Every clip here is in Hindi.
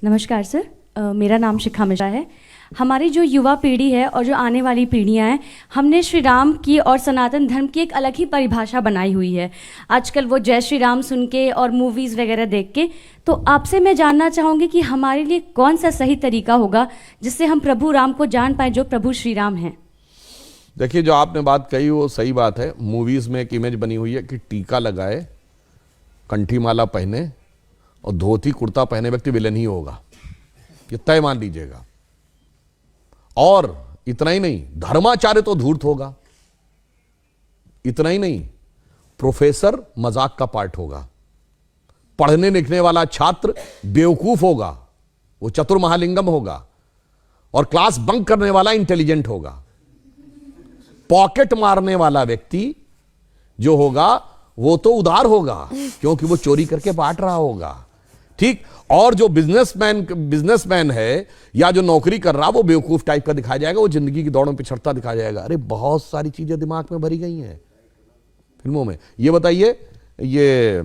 नमस्कार सर, मेरा नाम शिखा मिश्रा है। हमारी जो युवा पीढ़ी है और जो आने वाली पीढ़ियां हैं, हमने श्री राम की और सनातन धर्म की एक अलग ही परिभाषा बनाई हुई है आजकल, वो जय श्री राम सुन के और मूवीज़ वगैरह देख के। तो आपसे मैं जानना चाहूँगी कि हमारे लिए कौन सा सही तरीका होगा जिससे हम प्रभु राम को जान पाएँ जो प्रभु श्री राम हैं। देखिए, जो आपने बात कही वो सही बात है। मूवीज़ में एक इमेज बनी हुई है कि टीका लगाए, कंठी माला पहने और धोती कुर्ता पहने व्यक्ति विलेन ही होगा, ये तय मान लीजिएगा। और इतना ही नहीं, धर्माचार्य तो धूर्त होगा। इतना ही नहीं, प्रोफेसर मजाक का पार्ट होगा। पढ़ने लिखने वाला छात्र बेवकूफ होगा, वो चतुर महालिंगम होगा। और क्लास बंक करने वाला इंटेलिजेंट होगा। पॉकेट मारने वाला व्यक्ति जो होगा वो तो उदार होगा, क्योंकि वो चोरी करके बांट रहा होगा। ठीक। और जो बिजनेसमैन है या जो नौकरी कर रहा, वो बेवकूफ टाइप का दिखाया जाएगा, वो जिंदगी की दौड़ में पिछड़ता दिखाया जाएगा। अरे बहुत सारी चीजें दिमाग में भरी गई हैं फिल्मों में। ये बताइए, ये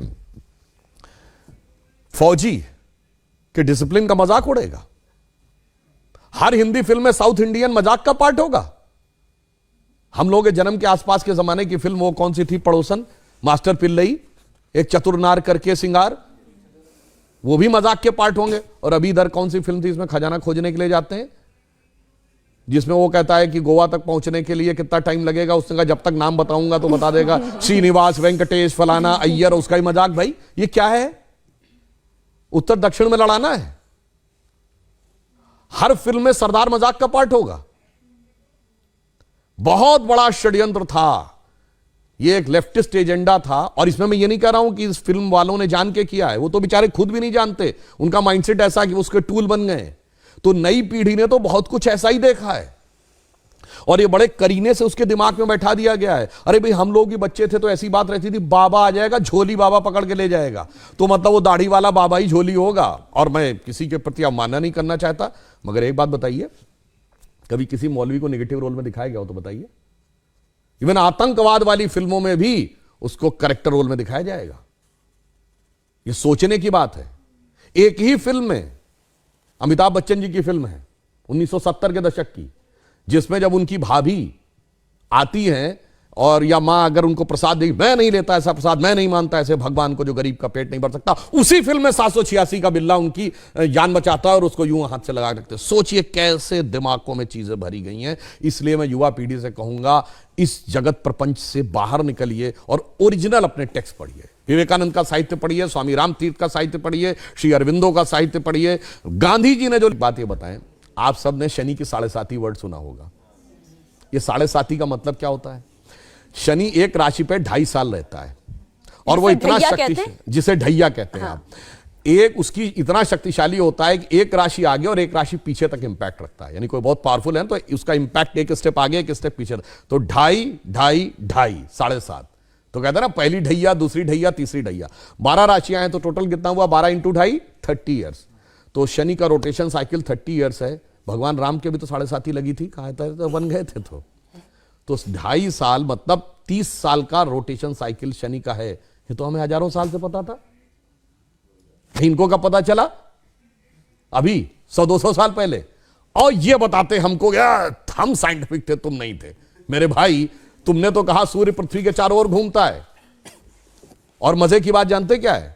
फौजी के डिसिप्लिन का मजाक उड़ेगा। हर हिंदी फिल्म में साउथ इंडियन मजाक का पार्ट होगा। हम लोग के जन्म के आसपास के जमाने की फिल्म वो कौन सी थी, पड़ोसन, मास्टर पिल्लई, एक चतुर नार करके सिंगार, वो भी मजाक के पार्ट होंगे। और अभी इधर कौन सी फिल्म थी, इसमें खजाना खोजने के लिए जाते हैं, जिसमें वो कहता है कि गोवा तक पहुंचने के लिए कितना टाइम लगेगा। उसने कहा जब तक नाम बताऊंगा तो बता देगा, श्रीनिवास, वेंकटेश, फलाना, अय्यर। उसका ही मजाक। भाई ये क्या है, उत्तर दक्षिण में लड़ाना है। हर फिल्म में सरदार मजाक का पार्ट होगा। बहुत बड़ा षड्यंत्र था ये, एक लेफ्टिस्ट एजेंडा था। और इसमें मैं ये नहीं कह रहा हूं कि इस फिल्म वालों ने जान के किया है, वो तो बेचारे खुद भी नहीं जानते। उनका माइंडसेट ऐसा कि उसके टूल बन गए। तो नई पीढ़ी ने तो बहुत कुछ ऐसा ही देखा है और ये बड़े करीने से उसके दिमाग में बैठा दिया गया है। अरे भाई, हम लोग भी बच्चे थे तो ऐसी बात रहती थी, बाबा आ जाएगा, झोली बाबा पकड़ के ले जाएगा, तो मतलब वो दाढ़ी वाला बाबा ही झोली होगा। और मैं किसी के प्रति अवमानना नहीं करना चाहता, मगर एक बात बताइए, कभी किसी मौलवी को नेगेटिव रोल में दिखाया गया हो तो बताइए। इवन आतंकवाद वाली फिल्मों में भी उसको कैरेक्टर रोल में दिखाया जाएगा। यह सोचने की बात है। एक ही फिल्म में, अमिताभ बच्चन जी की फिल्म है 1970 के दशक की, जिसमें जब उनकी भाभी आती हैं और या मां अगर उनको प्रसाद देगी, मैं नहीं लेता ऐसा प्रसाद, मैं नहीं मानता ऐसे भगवान को जो गरीब का पेट नहीं भर सकता, उसी फिल्म में 786 का बिल्ला उनकी जान बचाता है और उसको यूं हाथ से लगा रखते। सोचिए कैसे दिमागों में चीजें भरी गई हैं। इसलिए मैं युवा पीढ़ी से कहूंगा, इस जगत प्रपंच से बाहर निकलिए और ओरिजिनल अपने टेक्स्ट पढ़िए। विवेकानंद का साहित्य पढ़िए, स्वामी राम तीर्थ का साहित्य पढ़िए, श्री अरविंदो का साहित्य पढ़िए। गांधी जी ने जो बातें बताएं, आप सब ने शनि की 7.5 वर्ड सुना होगा। ये 7.5 का मतलब क्या होता है? शनि एक राशि पे 2.5 साल रहता है और वो इतना शक्तिशाली, जिसे ढैया कहते हैं आप, एक उसकी इतना शक्तिशाली होता है कि एक राशि आगे और एक राशि पीछे तक इंपैक्ट रखता है। यानी कोई बहुत पावरफुल है तो उसका इंपैक्ट एक स्टेप आगे एक स्टेप पीछे, तो 2.5, 2.5, 2.5, 7.5। तो कहते हैं ना, पहली ढैया, दूसरी ढैया, तीसरी ढैया। 12 राशियां हैं तो टोटल कितना हुआ? 12 × 2.5, 30 ईयर्स। तो शनि का रोटेशन साइकिल 30 ईयर्स है। भगवान राम के भी तो 7.5 लगी थी, कहा था तो बन गए थे। तो 2.5 साल मतलब 30 साल का रोटेशन साइकिल शनि का है। ये तो हमें हजारों साल से पता था, इनको कब पता चला? अभी 100-200 साल पहले। और ये बताते हमको, हम साइंटिफिक थे, तुम नहीं थे। मेरे भाई, तुमने तो कहा सूर्य पृथ्वी के चारों ओर घूमता है। और मजे की बात जानते क्या है?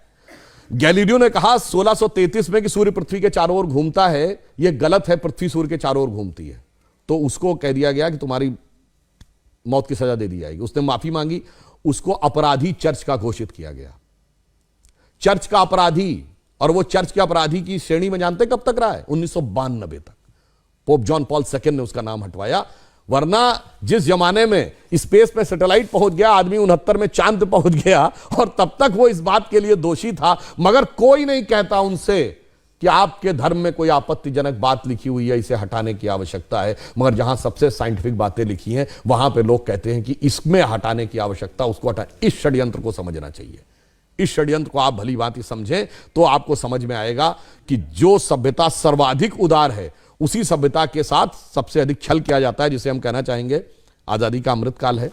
गैलीलियो ने कहा 1633 में कि सूर्य पृथ्वी के चारों ओर घूमता है। यह गलत है, पृथ्वी सूर्य के चारों ओर घूमती है। तो उसको कह दिया गया कि तुम्हारी मौत की सजा दे दी जाएगी। उसने माफी मांगी, उसको अपराधी चर्च का घोषित किया गया, चर्च का अपराधी। और वो चर्च के अपराधी की श्रेणी में जानते कब तक रहा है? 1992 तक। पोप जॉन पॉल II ने उसका नाम हटवाया। वरना जिस जमाने में स्पेस पे सैटेलाइट पहुंच गया, आदमी 69 में चांद पहुंच गया, और तब तक वो इस बात के लिए दोषी था, मगर कोई नहीं कहता उनसे कि आपके धर्म में कोई आपत्तिजनक बात लिखी हुई है, इसे हटाने की आवश्यकता है। मगर जहां सबसे साइंटिफिक बातें लिखी हैं, वहां पे लोग कहते हैं कि इसमें हटाने की आवश्यकता, उसको हटा। इस षड्यंत्र को समझना चाहिए। इस षड्यंत्र को आप भली भांति समझें तो आपको समझ में आएगा कि जो सभ्यता सर्वाधिक उदार है, उसी सभ्यता के साथ सबसे अधिक छल किया जाता है, जिसे हम कहना चाहेंगे आजादी का अमृतकाल है।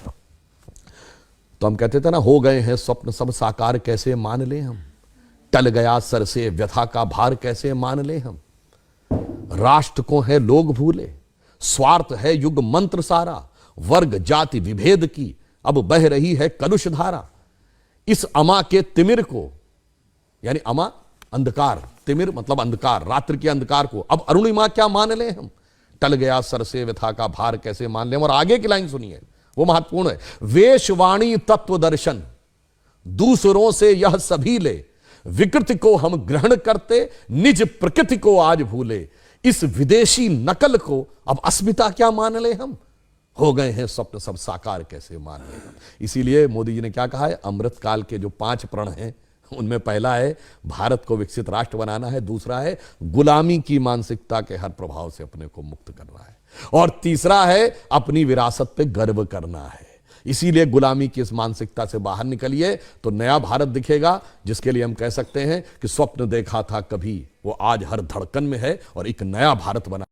तो हम कहते थे ना, हो गए हैं स्वप्न सब साकार, कैसे मान लें हम। टल गया सर से व्यथा का भार कैसे मान ले हम। राष्ट्र को है लोग भूले, स्वार्थ है युग मंत्र सारा, वर्ग जाति विभेद की अब बह रही है कलुष धारा। इस अमा के तिमिर को, यानी अमा अंधकार, तिमिर मतलब अंधकार, रात्रि के अंधकार को अब अरुणिमा क्या मान ले हम। टल गया सर से व्यथा का भार कैसे मान ले हम। और आगे की लाइन सुनिए, वो महत्वपूर्ण है। वेशवाणी तत्व दर्शन दूसरों से यह सभी ले, विकृति को हम ग्रहण करते निज प्रकृति को आज भूले। इस विदेशी नकल को अब अस्मिता क्या मान ले हम। हो गए हैं स्वप्न सब साकार कैसे मान ले हम। इसीलिए मोदी जी ने क्या कहा है, अमृत काल के जो 5 प्रण हैं उनमें पहला है भारत को विकसित राष्ट्र बनाना है, दूसरा है गुलामी की मानसिकता के हर प्रभाव से अपने को मुक्त करना है, और तीसरा है अपनी विरासत पे गर्व करना है। इसीलिए गुलामी की इस मानसिकता से बाहर निकलिए तो नया भारत दिखेगा, जिसके लिए हम कह सकते हैं कि स्वप्न देखा था कभी वो आज हर धड़कन में है और एक नया भारत बना